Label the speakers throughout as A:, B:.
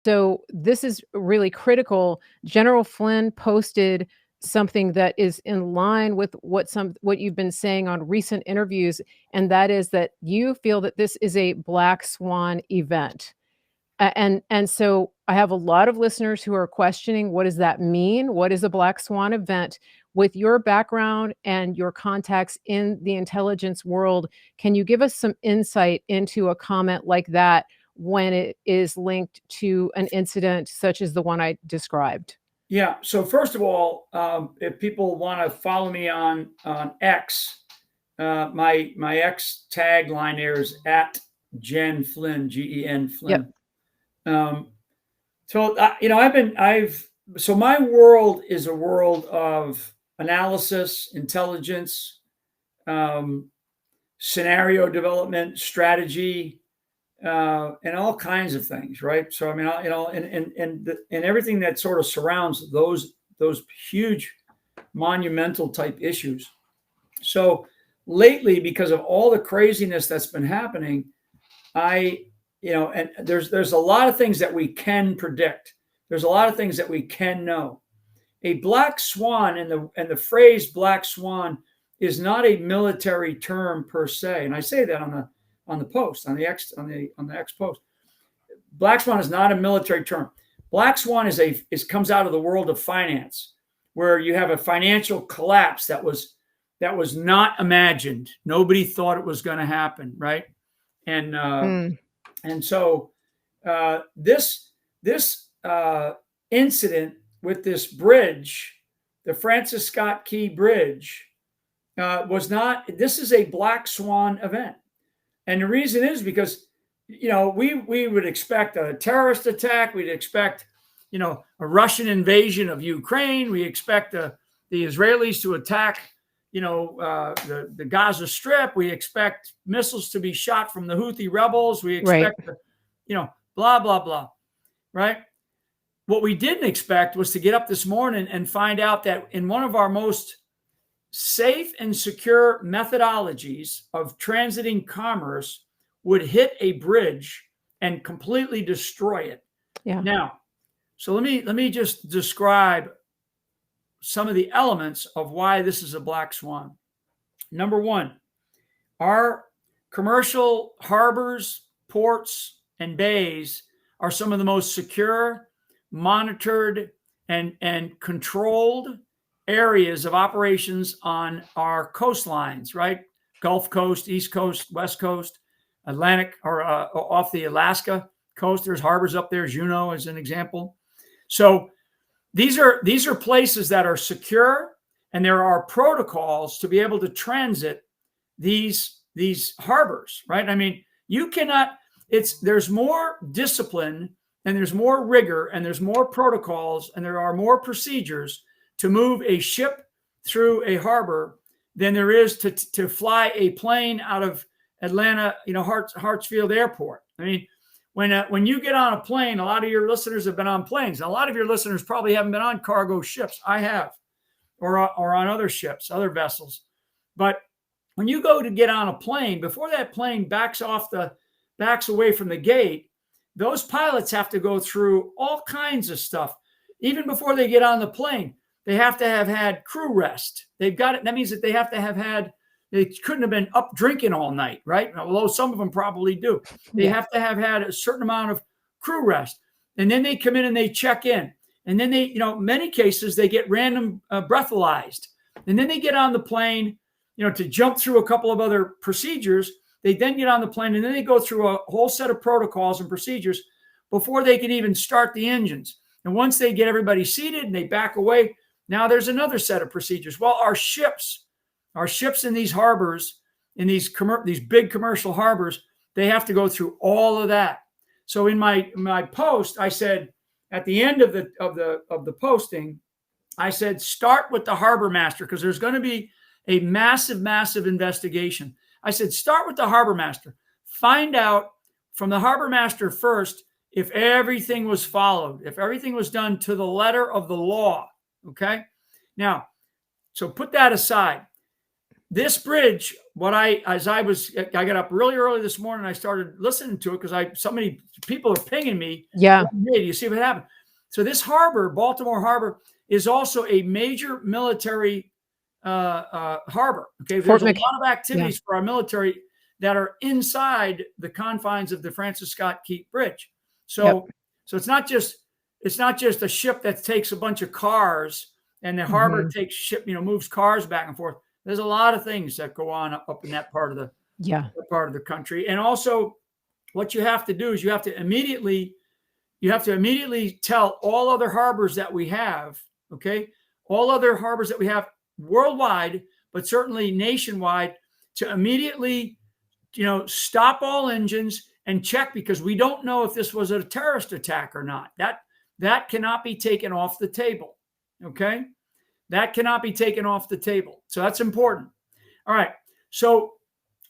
A: So this is really critical. General Flynn posted something that is in line with what you've been saying on recent interviews, and that is that you feel that this is a black swan event. And so I have a lot of listeners who are questioning, what does that mean? What is a black swan event? With your background and your contacts in the intelligence world, can you give us some insight into a comment like that when it is linked to an incident such as the one I described?
B: Yeah. So first of all, if people want to follow me on X, my X tagline there is at Jen Flynn, Gen
A: Yep.
B: Flynn. Um, so my world is a world of analysis, intelligence, um, scenario development, strategy, and all kinds of things, right? So I mean, and everything that sort of surrounds those huge monumental type issues. So lately, because of all the craziness that's been happening, I and there's a lot of things that we can predict. There's a lot of things that we can know. A black swan, and the phrase black swan is not a military term per se, and I say that on the post on the X post. Black swan is not a military term. Black swan comes out of the world of finance, where you have a financial collapse that was not imagined. Nobody thought it was going to happen, right? And
A: Mm.
B: and so this incident with this bridge, the Francis Scott Key Bridge, was not. This is a black swan event, and the reason is because we would expect a terrorist attack. We'd expect a Russian invasion of Ukraine. We expect the Israelis to attack the Gaza Strip. We expect missiles to be shot from the Houthi rebels. We
A: Right.
B: expect blah blah blah, right? What we didn't expect was to get up this morning and find out that in one of our most safe and secure methodologies of transiting commerce would hit a bridge and completely destroy it.
A: Yeah.
B: Now, so let me just describe some of the elements of why this is a black swan. Number one, our commercial harbors, ports, and bays are some of the most secure, monitored, and controlled areas of operations on our coastlines, right? Gulf Coast, East Coast, West Coast, Atlantic, or off the Alaska coast. There's harbors up there, Juneau as an example. So these are places that are secure, and there are protocols to be able to transit these harbors, right? I mean, you cannot. There's more discipline, and there's more rigor, and there's more protocols, and there are more procedures to move a ship through a harbor than there is to fly a plane out of Atlanta, Hartsfield Airport. I mean, when you get on a plane, a lot of your listeners have been on planes. A lot of your listeners probably haven't been on cargo ships. I have, or on other ships, other vessels. But when you go to get on a plane, before that plane backs away from the gate, those pilots have to go through all kinds of stuff. Even before they get on the plane, they have to have had crew rest. They've got it. That means that they have to have had. They couldn't have been up drinking all night, right? Although some of them probably do. They have to have had a certain amount of crew rest. And then they come in and they check in. And then they, many cases, they get random breathalyzed. And then they get on the plane, to jump through a couple of other procedures. They then get on the plane, and then they go through a whole set of protocols and procedures before they can even start the engines. And once they get everybody seated and they back away, now there's another set of procedures. Well, our ships in these harbors, in these big commercial harbors, they have to go through all of that. So in my post, I said at the end of the posting, I said start with the harbor master, because there's going to be a massive investigation. I said start with the harbor master. Find out from the harbor master first if everything was followed, if everything was done to the letter of the law. Okay. Now, so put that aside. this bridge, I got up really early this morning, I started listening to it because so many people are pinging me.
A: Yeah.
B: Hey, do you see what happened? So this harbor, Baltimore Harbor, is also a major military harbor. Okay, there's a lot of activities for our military that are inside the confines of the Francis Scott Key Bridge. So, so it's not just a ship that takes a bunch of cars and the harbor moves cars back and forth. There's a lot of things that go on up in that part of the country. And also, what you have to do is you have to immediately tell all other harbors that we have, okay, all other harbors that we have worldwide, but certainly nationwide, to immediately, stop all engines and check, because we don't know if this was a terrorist attack or not. That cannot be taken off the table, okay? That cannot be taken off the table. So that's important. All right. So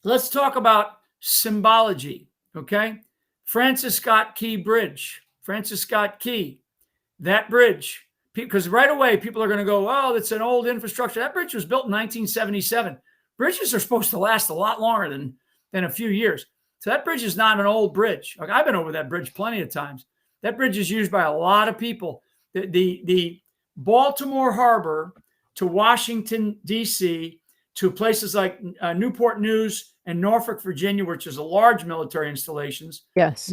B: let's talk about symbology, okay? Francis Scott Key Bridge. Francis Scott Key, that bridge, because right away people are going to go, oh, that's an old infrastructure. That bridge was built in 1977. Bridges are supposed to last a lot longer than a few years. So that bridge is not an old bridge. Like, I've been over that bridge plenty of times. That bridge is used by a lot of people. The Baltimore Harbor to Washington, D.C., to places like Newport News and Norfolk, Virginia, which is a large military installations.
A: Yes.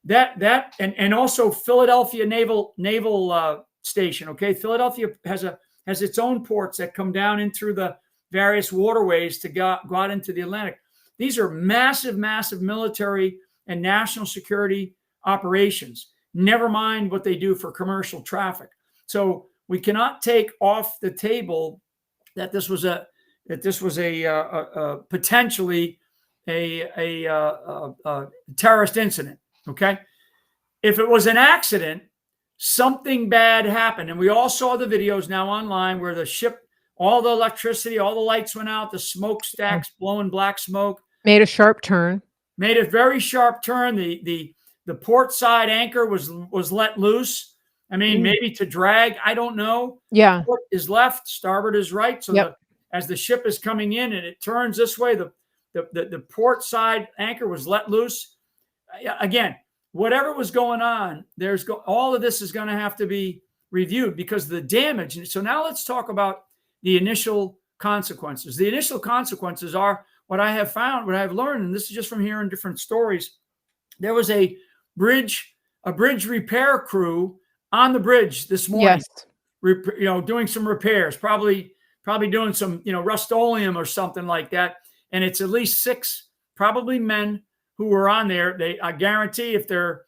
B: And also Philadelphia Naval Station. Okay, Philadelphia has its own ports that come down in through the various waterways to go out into the Atlantic. These are massive, massive military and national security operations. Never mind what they do for commercial traffic. So we cannot take off the table that this was potentially a terrorist incident. Okay, if it was an accident, something bad happened, and we all saw the videos now online where the ship, all the electricity, all the lights went out, the smokestacks blowing black smoke,
A: made a sharp turn.
B: Made a very sharp turn. The port side anchor was let loose. I mean, maybe to drag, I don't know.
A: Yeah.
B: Port is left, starboard is right. So as the ship is coming in and it turns this way, the port side anchor was let loose. Again, whatever was going on, all of this is going to have to be reviewed because of the damage. And so now let's talk about the initial consequences. The initial consequences are what I have found, what I've learned, and this is just from hearing different stories. There was a bridge repair crew on the bridge this morning, doing some repairs, probably doing some, Rust-Oleum or something like that. And it's at least 6 probably men who were on there. I guarantee if they're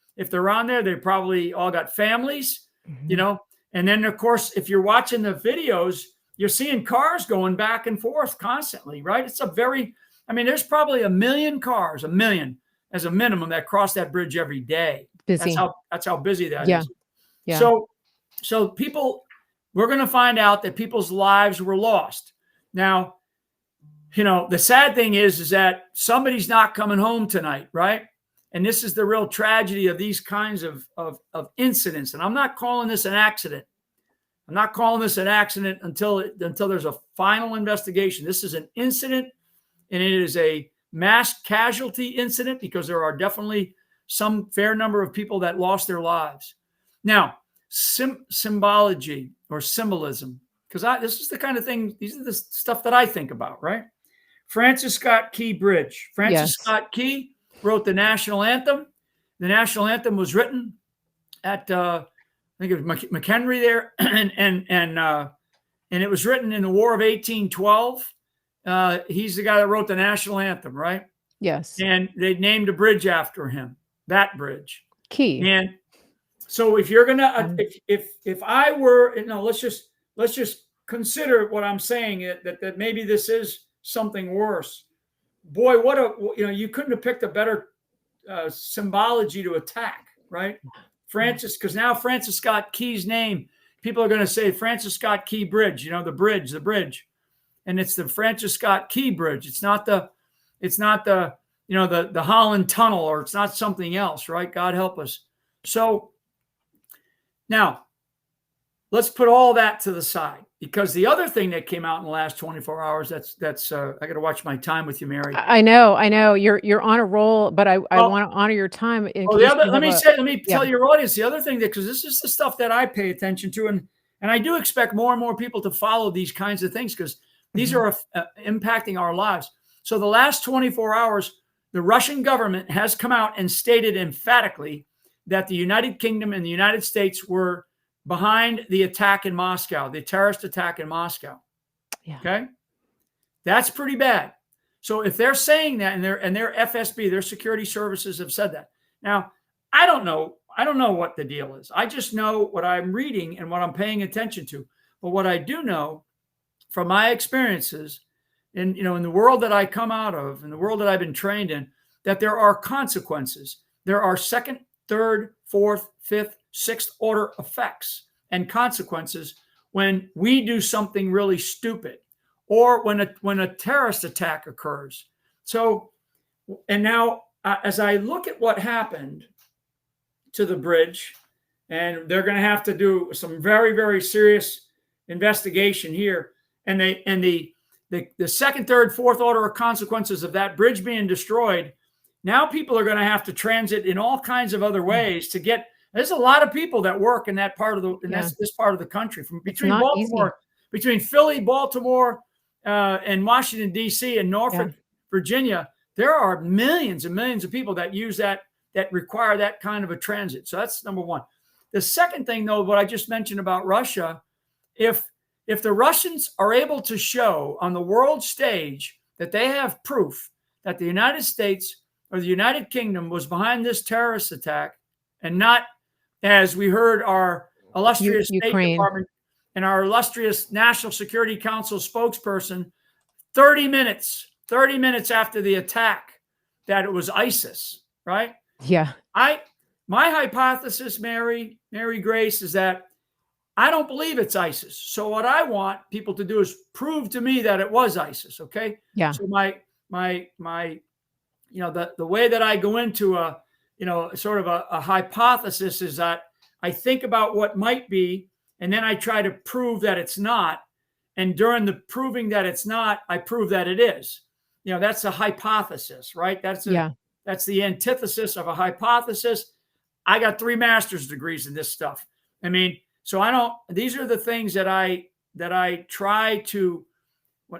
B: on there, they probably all got families, and then of course, if you're watching the videos, you're seeing cars going back and forth constantly, right? There's probably 1 million cars, 1 million as a minimum, that cross that bridge every day.
A: Busy.
B: That's how busy that is.
A: Yeah.
B: So we're going to find out that people's lives were lost. Now, the sad thing is that somebody's not coming home tonight, right? And this is the real tragedy of these kinds of incidents. And I'm not calling this an accident. I'm not calling this an accident until there's a final investigation. This is an incident, and it is a mass casualty incident because there are definitely some fair number of people that lost their lives. Now, symbology or symbolism, because this is the kind of thing, these are the stuff that I think about, right? Francis Scott Key Bridge. Francis Scott Key wrote the national anthem. The national anthem was written at I think it was McHenry there, and it was written in the War of 1812. He's the guy that wrote the national anthem, right?
A: Yes.
B: And they named a bridge after him. That bridge.
A: Key.
B: And so if you're gonna, if I were, let's just consider what I'm saying, that maybe this is something worse. Boy, you couldn't have picked a better symbology to attack, right? Because now Francis Scott Key's name, people are going to say Francis Scott Key Bridge, the bridge, and it's the Francis Scott Key Bridge. It's not the the Holland Tunnel, or it's not something else, right? God help us. So now let's put all that to the side. because the other thing that came out in the last 24 hours, that's I got to watch my time with you, Mary.
A: I know. You're on a roll, but I
B: Well,
A: want to honor your time in
B: well, the
A: case
B: other,
A: you have a
B: let me
A: yeah.
B: tell your audience the other thing, that because this is the stuff that I pay attention to, and I do expect more and more people to follow these kinds of things, because these
A: Mhm.
B: are impacting our lives. So the last 24 hours, the Russian government has come out and stated emphatically that the United Kingdom and the United States were behind the attack in Moscow, the terrorist attack in Moscow.
A: Yeah.
B: Okay, that's pretty bad. So if they're saying that, and their FSB, their security services have said that. Now, I don't know. I don't know what the deal is. I just know what I'm reading and what I'm paying attention to. But what I do know from my experiences, in in the world that I come out of, in the world that I've been trained in, that there are consequences. There are second, third, fourth, fifth, sixth order effects and consequences when we do something really stupid, or when a terrorist attack occurs. So, and now as I look at what happened to the bridge, and they're going to have to do some very, very serious investigation here, and the second, third, fourth order of consequences of that bridge being destroyed. Now people are going to have to transit in all kinds of other
A: Mm.
B: ways to get. There's a lot of people that work in that part of the in
A: Yeah.
B: this part of the country, from
A: It's
B: between
A: not easy.
B: Baltimore, between Philly, Baltimore, and Washington D.C. and
A: Yeah.
B: Norfolk, Virginia. There are millions and millions of people that use that require that kind of a transit. So that's number one. The second thing, though, what I just mentioned about Russia, if the Russians are able to show on the world stage that they have proof that the United States or the United Kingdom was behind this terrorist attack, and not, as we heard our illustrious State
A: Ukraine.
B: Department and our illustrious National Security Council spokesperson, 30 minutes after the attack, that it was ISIS, right?
A: Yeah.
B: My hypothesis, Mary Grace, is that I don't believe it's ISIS. So what I want people to do is prove to me that it was ISIS. Okay.
A: Yeah.
B: So my the way that I go into a sort of a hypothesis is that I think about what might be, and then I try to prove that it's not. And during the proving that it's not, I prove that it is. That's a hypothesis, right? That's
A: Yeah.
B: the antithesis of a hypothesis. I got 3 master's degrees in this stuff. I mean, so I don't. These are the things that I try to,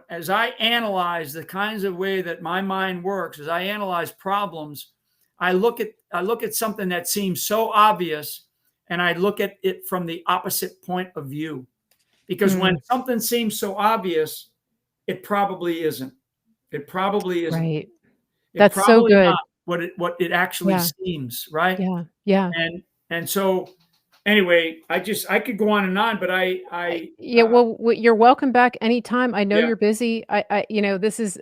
B: as I analyze the kinds of way that my mind works, as I analyze problems, I look at something that seems so obvious, and I look at it from the opposite point of view. Because when
A: Mm.
B: something seems so obvious, it probably isn't. It probably isn't.
A: Right.
B: It's
A: That's so
B: probably not
A: good.
B: what it actually
A: Yeah.
B: seems, right?
A: Yeah. Yeah.
B: And so anyway, I could go on and on, but
A: Yeah, well, you're welcome back anytime. I know
B: yeah.
A: you're busy. This is